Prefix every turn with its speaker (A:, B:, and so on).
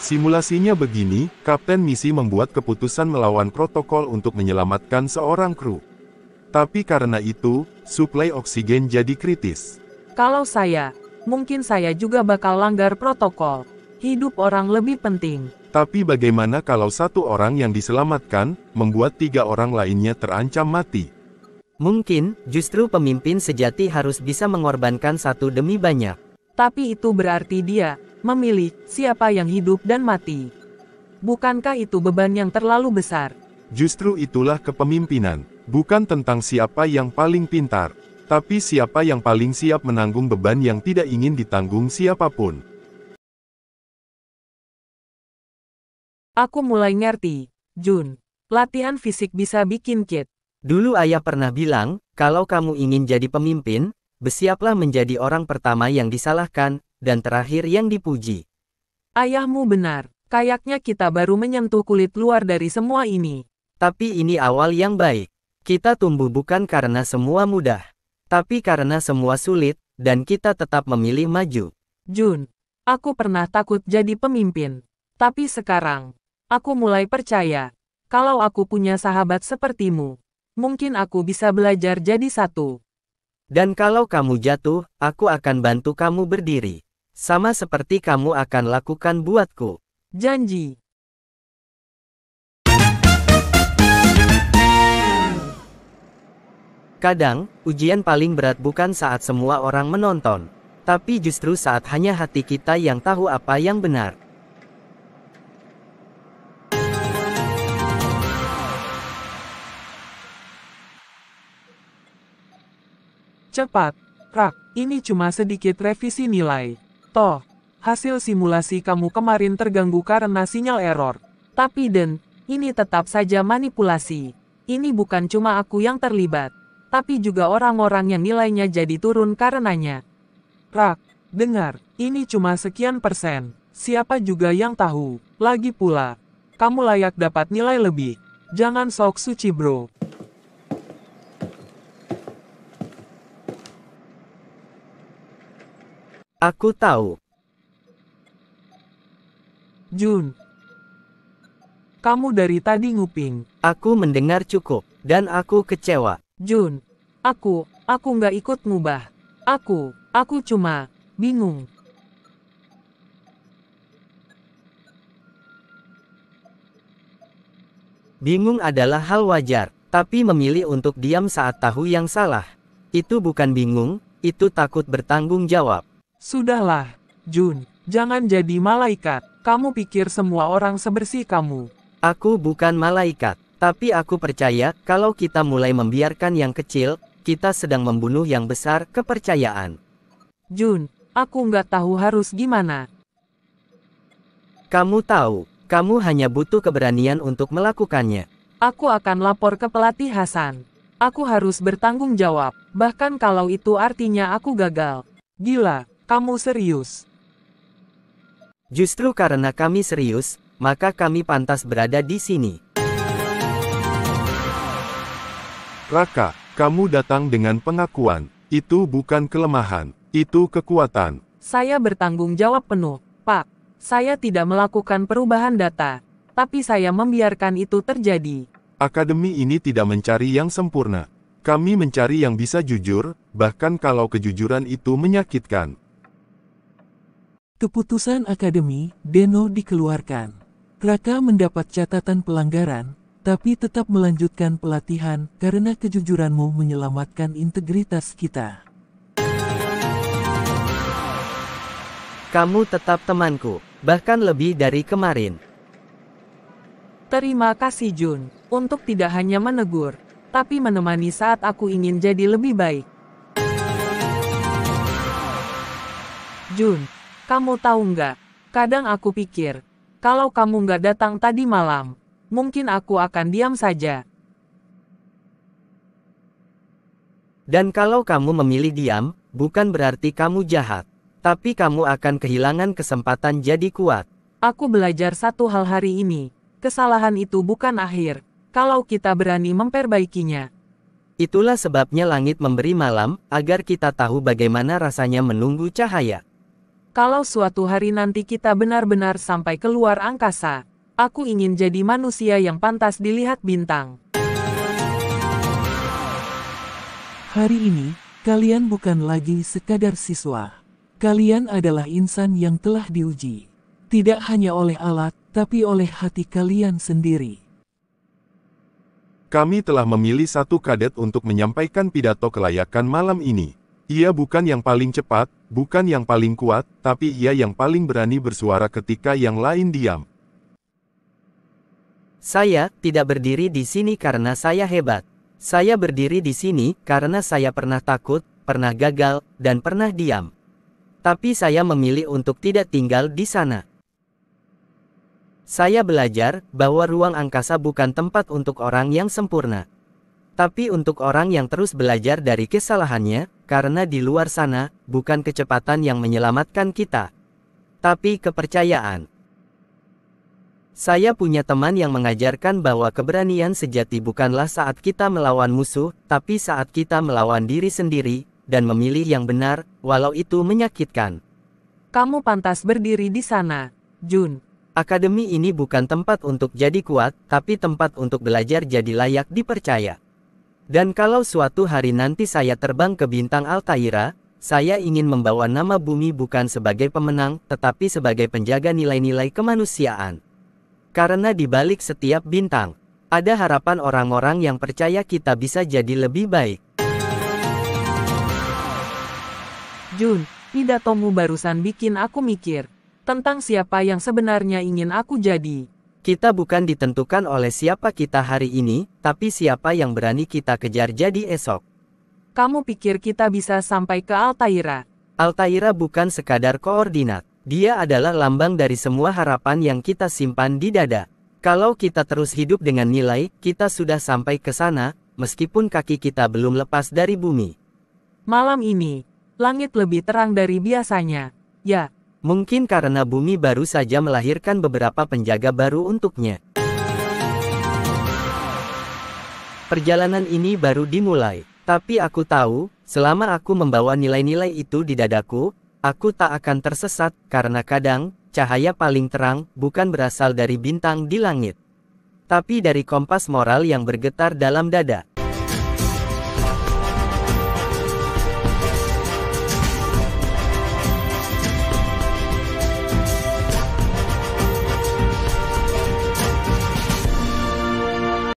A: Simulasinya begini, Kapten misi membuat keputusan melawan protokol untuk menyelamatkan seorang kru. Tapi karena itu, suplai oksigen jadi kritis.
B: Kalau saya, mungkin saya juga bakal langgar protokol. Hidup orang lebih penting.
A: Tapi bagaimana kalau satu orang yang diselamatkan, membuat 3 orang lainnya terancam mati?
C: Mungkin, justru pemimpin sejati harus bisa mengorbankan satu demi banyak.
B: Tapi itu berarti dia memilih siapa yang hidup dan mati. Bukankah itu beban yang terlalu besar?
A: Justru itulah kepemimpinan. Bukan tentang siapa yang paling pintar, tapi siapa yang paling siap menanggung beban yang tidak ingin ditanggung siapapun.
B: Aku mulai ngerti, Jun. Latihan fisik bisa bikin kit.
C: Dulu ayah pernah bilang, kalau kamu ingin jadi pemimpin, bersiaplah menjadi orang pertama yang disalahkan, dan terakhir yang dipuji.
B: Ayahmu benar, kayaknya kita baru menyentuh kulit luar dari semua ini.
C: Tapi ini awal yang baik. Kita tumbuh bukan karena semua mudah, tapi karena semua sulit, dan kita tetap memilih maju.
B: Jun, aku pernah takut jadi pemimpin. Tapi sekarang, aku mulai percaya, kalau aku punya sahabat sepertimu, mungkin aku bisa belajar jadi satu.
C: Dan kalau kamu jatuh, aku akan bantu kamu berdiri. Sama seperti kamu akan lakukan buatku.
B: Janji.
C: Kadang, ujian paling berat bukan saat semua orang menonton, tapi justru saat hanya hati kita yang tahu apa yang benar.
B: Cepat, Rak, ini cuma sedikit revisi nilai. Toh, hasil simulasi kamu kemarin terganggu karena sinyal error. Tapi Den, ini tetap saja manipulasi. Ini bukan cuma aku yang terlibat, tapi juga orang-orang yang nilainya jadi turun karenanya. Rak, dengar, ini cuma sekian persen. Siapa juga yang tahu? Lagi pula, kamu layak dapat nilai lebih. Jangan sok suci bro.
C: Aku tahu.
B: Jun, kamu dari tadi nguping.
C: Aku mendengar cukup, dan aku kecewa.
B: Jun, aku nggak ikut ngubah. Aku cuma bingung.
C: Bingung adalah hal wajar, tapi memilih untuk diam saat tahu yang salah. Itu bukan bingung, itu takut bertanggung jawab.
B: Sudahlah, Jun, jangan jadi malaikat. Kamu pikir semua orang sebersih kamu.
C: Aku bukan malaikat, tapi aku percaya kalau kita mulai membiarkan yang kecil, kita sedang membunuh yang besar, kepercayaan.
B: Jun, aku nggak tahu harus gimana.
C: Kamu tahu, kamu hanya butuh keberanian untuk melakukannya.
B: Aku akan lapor ke pelatih Hasan. Aku harus bertanggung jawab, bahkan kalau itu artinya aku gagal. Gila, kamu serius?
C: Justru karena kami serius, maka kami pantas berada di sini.
A: Raka, kamu datang dengan pengakuan. Itu bukan kelemahan, itu kekuatan.
B: Saya bertanggung jawab penuh, Pak. Saya tidak melakukan perubahan data, tapi saya membiarkan itu terjadi.
A: Akademi ini tidak mencari yang sempurna. Kami mencari yang bisa jujur, bahkan kalau kejujuran itu menyakitkan.
D: Keputusan Akademi Deno dikeluarkan. Raka mendapat catatan pelanggaran, tapi tetap melanjutkan pelatihan karena kejujuranmu menyelamatkan integritas kita.
C: Kamu tetap temanku, bahkan lebih dari kemarin.
B: Terima kasih Jun, untuk tidak hanya menegur, tapi menemani saat aku ingin jadi lebih baik. Jun, kamu tahu nggak? Kadang aku pikir, kalau kamu nggak datang tadi malam, mungkin aku akan diam saja.
C: Dan kalau kamu memilih diam, bukan berarti kamu jahat, tapi kamu akan kehilangan kesempatan jadi kuat.
B: Aku belajar satu hal hari ini. Kesalahan itu bukan akhir, kalau kita berani memperbaikinya.
C: Itulah sebabnya langit memberi malam, agar kita tahu bagaimana rasanya menunggu cahaya.
B: Kalau suatu hari nanti kita benar-benar sampai keluar angkasa, aku ingin jadi manusia yang pantas dilihat bintang.
D: Hari ini, kalian bukan lagi sekadar siswa. Kalian adalah insan yang telah diuji. Tidak hanya oleh alat, tapi oleh hati kalian sendiri.
A: Kami telah memilih satu kadet untuk menyampaikan pidato kelayakan malam ini. Ia bukan yang paling cepat, bukan yang paling kuat, tapi ia yang paling berani bersuara ketika yang lain diam.
C: Saya tidak berdiri di sini karena saya hebat. Saya berdiri di sini karena saya pernah takut, pernah gagal, dan pernah diam. Tapi saya memilih untuk tidak tinggal di sana. Saya belajar bahwa ruang angkasa bukan tempat untuk orang yang sempurna, tapi untuk orang yang terus belajar dari kesalahannya, karena di luar sana, bukan kecepatan yang menyelamatkan kita, tapi kepercayaan. Saya punya teman yang mengajarkan bahwa keberanian sejati bukanlah saat kita melawan musuh, tapi saat kita melawan diri sendiri, dan memilih yang benar, walau itu menyakitkan.
B: Kamu pantas berdiri di sana, Jun.
C: Akademi ini bukan tempat untuk jadi kuat, tapi tempat untuk belajar jadi layak dipercaya. Dan kalau suatu hari nanti saya terbang ke bintang Altaira, saya ingin membawa nama bumi bukan sebagai pemenang, tetapi sebagai penjaga nilai-nilai kemanusiaan. Karena di balik setiap bintang, ada harapan orang-orang yang percaya kita bisa jadi lebih baik.
B: Jun, pidatomu barusan bikin aku mikir tentang siapa yang sebenarnya ingin aku jadi.
C: Kita bukan ditentukan oleh siapa kita hari ini, tapi siapa yang berani kita kejar jadi esok.
B: Kamu pikir kita bisa sampai ke Altaira?
C: Altaira bukan sekadar koordinat. Dia adalah lambang dari semua harapan yang kita simpan di dada. Kalau kita terus hidup dengan nilai, kita sudah sampai ke sana, meskipun kaki kita belum lepas dari bumi.
B: Malam ini, langit lebih terang dari biasanya. Ya.
C: Mungkin karena bumi baru saja melahirkan beberapa penjaga baru untuknya. Perjalanan ini baru dimulai, tapi aku tahu, selama aku membawa nilai-nilai itu di dadaku, aku tak akan tersesat, karena kadang, cahaya paling terang bukan berasal dari bintang di langit, tapi dari kompas moral yang bergetar dalam dada.